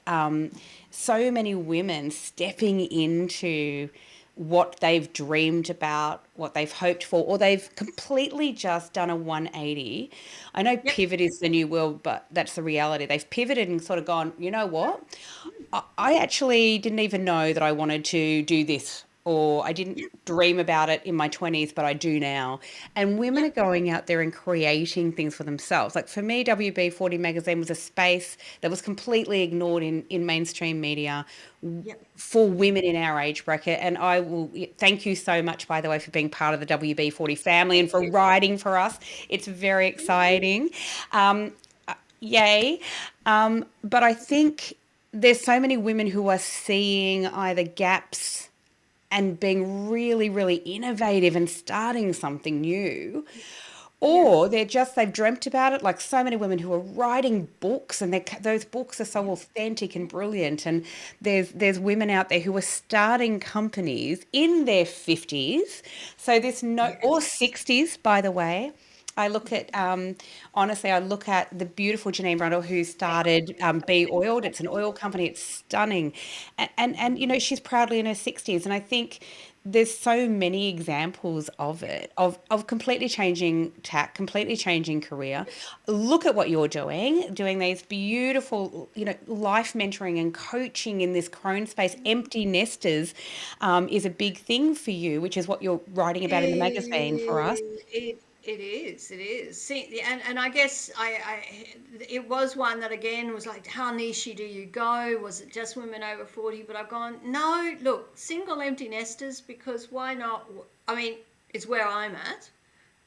so many women stepping into what they've dreamed about, what they've hoped for, or they've completely just done a 180. I know Yep. pivot is the new world, but that's the reality. They've pivoted and sort of gone, you know what? I actually didn't even know that I wanted to do this, or I didn't Yep. dream about it in my 20s, but I do now. And women are Yep. going out there and creating things for themselves. Like for me, WB40 magazine was a space that was completely ignored in mainstream media Yep. for women in our age bracket. And I will thank you so much, by the way, for being part of the WB40 family and Thank for you. writing for us. It's very Thank you. exciting. Um, Yay. But I think there's so many women who are seeing either gaps and being really, really innovative and starting something new, or Yes. they've dreamt about it. Like so many women who are writing books, and those books are so Yep. authentic and Yep. brilliant. And there's women out there who are starting companies in their 50s. So this no or Yes. 60s, by the way. I look at, honestly, I look at the beautiful Janine Brundle who started Be Oiled. It's an oil company. It's stunning, and you know she's proudly in her 60s. And I think there's so many examples of it, of completely changing tack, completely changing career. Look at what you're doing these beautiful, you know, life mentoring and coaching in this Crone space. Empty nesters is a big thing for you, which is what you're writing about in the magazine for us. It is. See, and I guess it was one that again was like, how niche do you go? Was it just women over 40? But I've gone, no, look, single empty nesters, because why not? I mean, it's where I'm at,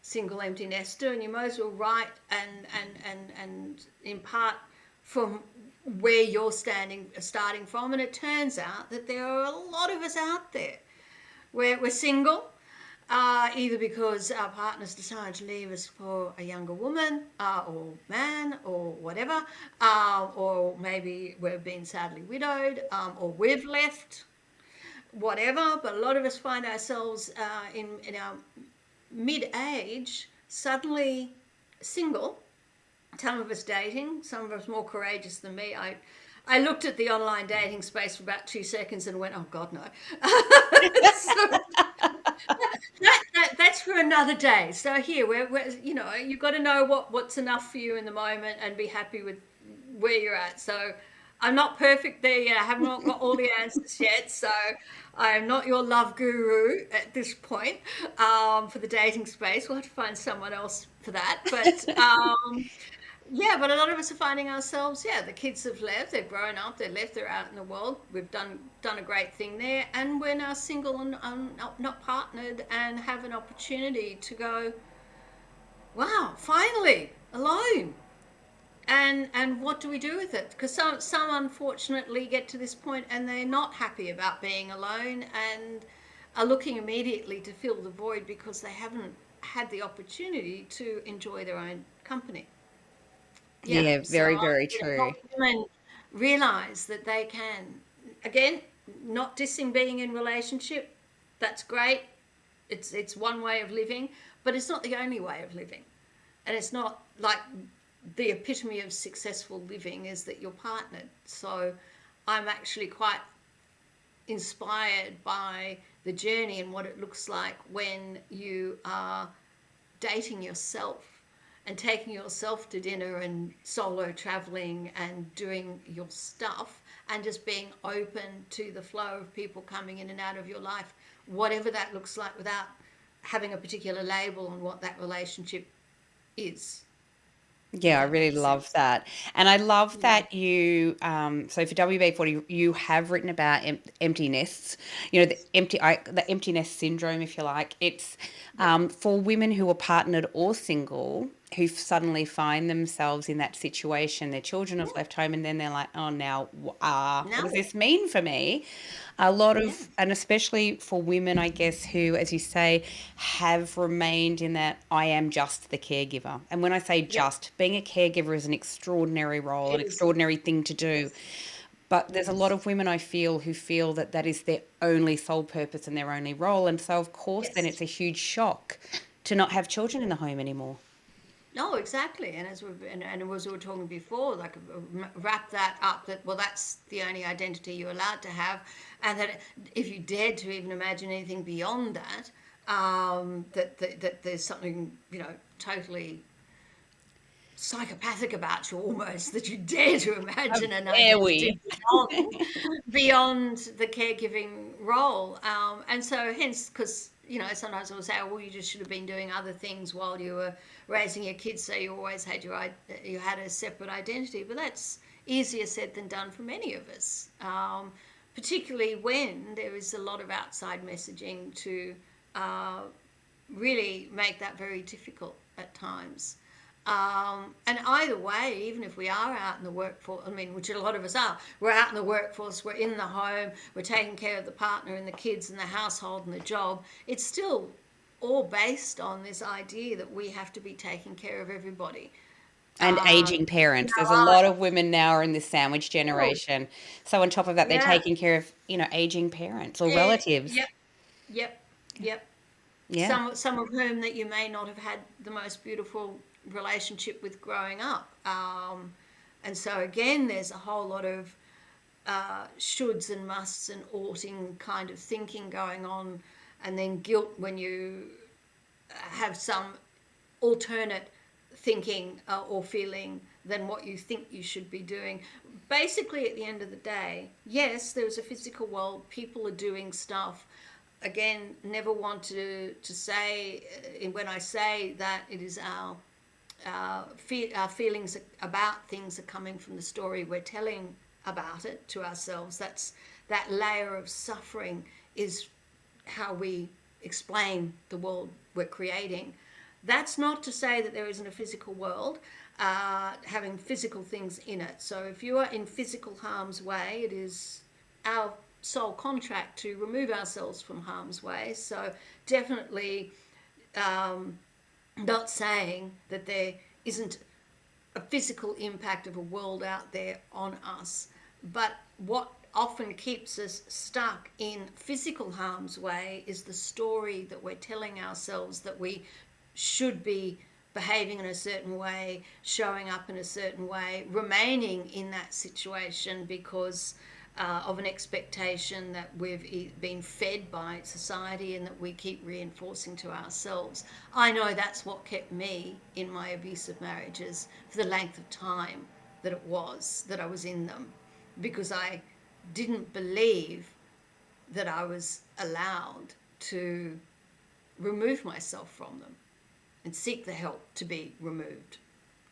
single empty nester, and you might as well write and impart from where you're starting from. And it turns out that there are a lot of us out there where we're single, either because our partners decided to leave us for a younger woman or man or whatever, or maybe we've been sadly widowed, or we've left, whatever. But a lot of us find ourselves in our mid-age suddenly single, some of us dating, some of us more courageous than me. I looked at the online dating space for about 2 seconds and went, oh God, no. So that's for another day. So here, we're you know, you've got to know what's enough for you in the moment and be happy with where you're at. So I'm not perfect there yet. I have not got all the answers yet. So I am not your love guru at this point, for the dating space. We'll have to find someone else for that. But yeah, but a lot of us are finding ourselves, yeah, the kids have left, they've grown up, they're left, they're out in the world. We've done a great thing there, and we're now single and not partnered, and have an opportunity to go, wow, finally alone. And what do we do with it? Because some unfortunately get to this point and they're not happy about being alone and are looking immediately to fill the void because they haven't had the opportunity to enjoy their own company. Yeah, Yeah, so very, I'm very here to true. help women realize that they can, again, not dissing being in relationship. That's great. It's one way of living, but it's not the only way of living. And it's not like the epitome of successful living is that you're partnered. So I'm actually quite inspired by the journey and what it looks like when you are dating yourself and taking yourself to dinner and solo traveling and doing your stuff and just being open to the flow of people coming in and out of your life, whatever that looks like, without having a particular label on what that relationship is, if Yeah, I that really makes love sense. that. And I love Yeah. that you, so for WB40, you have written about empty nests, you know, the empty nest syndrome, if you like. It's Yep. for women who are partnered or single who suddenly find themselves in that situation. Their children have Yeah. left home and then they're like, oh, now, what does No. this mean for me? A lot Yeah. of, and especially for women, I guess, who, as you say, have remained in that I am just the caregiver. And when I say Yep. just, being a caregiver is an extraordinary role, an It is. extraordinary thing to do. Yes. But there's a lot Yes. of women I feel who feel that that is their only sole purpose and their only role. And so, of course, then Yes. it's a huge shock to not have children in the home anymore. No, exactly. And and as we were talking before, like wrap that up, that well, that's the only identity you're allowed to have, and that if you dared to even imagine anything beyond that, that there's something, you know, totally psychopathic about you almost, that you dare to How imagine an dare we? identity beyond the caregiving role. And so hence, because you know, sometimes I will say, oh, well, you just should have been doing other things while you were raising your kids, so you always had you had a separate identity. But that's easier said than done for many of us, particularly when there is a lot of outside messaging to uh, really make that very difficult at times. And either way, even if we are out in the workforce, I mean, which a lot of us are, we're out in the workforce, we're in the home, we're taking care of the partner and the kids and the household and the job, it's still all based on this idea that we have to be taking care of everybody. And aging In parents. There's a our lot of lives. women now are in this sandwich Oh, generation. So on top of that, they're yeah. taking care of, you know, aging parents or Eh, relatives. yep. Yep. Yep. Yeah. Some of whom that you may not have had the most beautiful relationship with growing up. And so again, there's a whole lot of shoulds and musts and oughting kind of thinking going on, and then guilt when you have some alternate thinking or feeling than what you think you should be doing. Basically, at the end of the day, yes, there's a physical world, people are doing stuff. Again, never want to say, when I say that, it is our feelings about things are coming from the story we're telling about it to ourselves. That layer of suffering is how we explain the world we're creating. That's not to say that there isn't a physical world having physical things in it. So if you are in physical harm's way, it is our soul contract to remove ourselves from harm's way. So definitely not saying that there isn't a physical impact of a world out there on us. But what often keeps us stuck in physical harm's way is the story that we're telling ourselves, that we should be behaving in a certain way, showing up in a certain way, remaining in that situation because of an expectation that we've been fed by society and that we keep reinforcing to ourselves. I know that's what kept me in my abusive marriages for the length of time that I was in them, because I didn't believe that I was allowed to remove myself from them and seek the help to be removed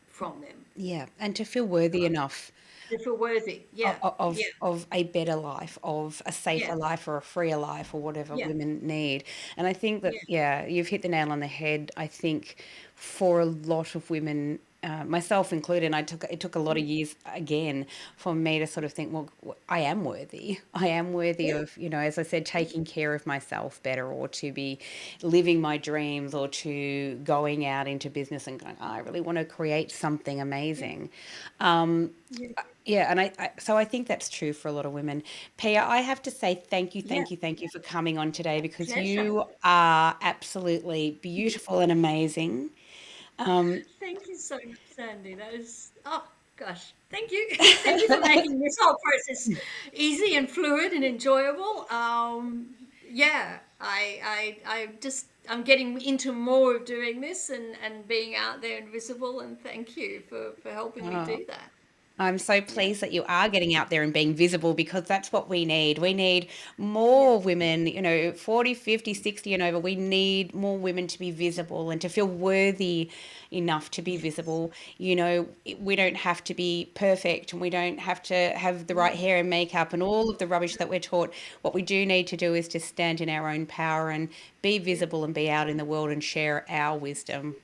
from them. Yeah. And to feel worthy enough To feel worthy. Yeah. Yeah. of a better life, of a safer Yeah. life or a freer life or whatever Yeah. women need. And I think that, Yeah. yeah, you've hit the nail on the head. I think for a lot of women, myself included, and it took a lot of years again for me to sort of think, well, I am worthy. I am worthy Yeah. of, as I said, taking care of myself better, or to be living my dreams, or to going out into business and going, I really want to create something amazing. Um, Yeah. yeah, and so I think that's true for a lot of women. Pia, I have to say thank you, Yeah. thank you, thank you for coming on today, because Pleasure. you are absolutely beautiful and amazing. Um, Thank you so much, Sandy. That is, oh gosh, thank you. Thank you for making this whole process easy and fluid and enjoyable. Yeah, I'm getting into more of doing this and being out there and visible. And thank you for helping me oh, do that. I'm so Yeah, pleased that you are getting out there and being visible, because that's what we need. We need yeah, more women, 40, 50, 60 and over. We need more women to be visible and to feel worthy enough to be yes, visible. We don't have to be perfect, and we don't have to have the right no, hair and makeup and all of the rubbish that we're taught. What we do need to do is just stand in our own power and be yeah. visible and be out in the world and share our wisdom.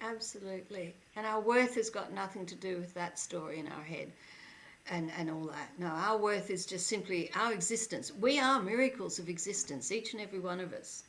Absolutely. And our worth has got nothing to do with that story in our head and all that. No, our worth is just simply our existence. We are miracles of existence, each and every one of us.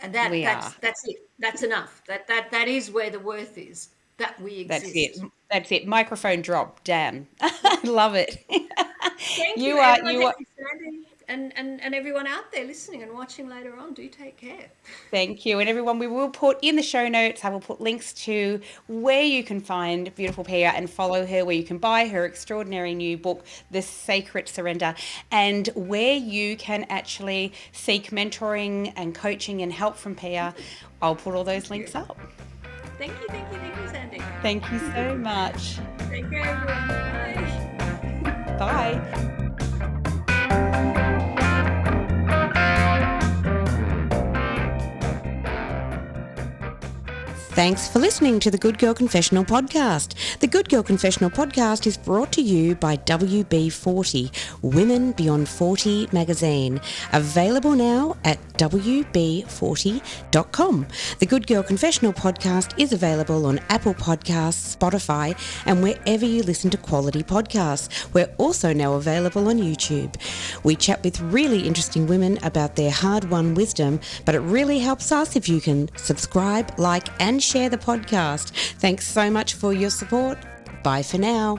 And We are. that's it. That's enough. That is where the worth is, that we That's it. exist. That's it. Microphone drop. Damn. Yeah. Love it. Thank you, You are, everyone. you Thank are, you, Sandy. And everyone out there listening and watching later on, do take care. thank you. And everyone, we will put in the show notes, I will put links to where you can find beautiful Pia and follow her, where you can buy her extraordinary new book, The Sacred Surrender, and where you can actually seek mentoring and coaching and help from Pia. I'll put all those Thank you. links up. Thank you, Sandy. Thank you so much. Take care, everyone. Bye. Bye. Thanks for listening to the Good Girl Confessional podcast. The Good Girl Confessional podcast is brought to you by WB40, Women Beyond 40 magazine, available now at WB40.com. The Good Girl Confessional podcast is available on Apple Podcasts, Spotify, and wherever you listen to quality podcasts. We're also now available on YouTube. We chat with really interesting women about their hard-won wisdom, but it really helps us if you can subscribe, like, and share the podcast. Thanks so much for your support. Bye for now.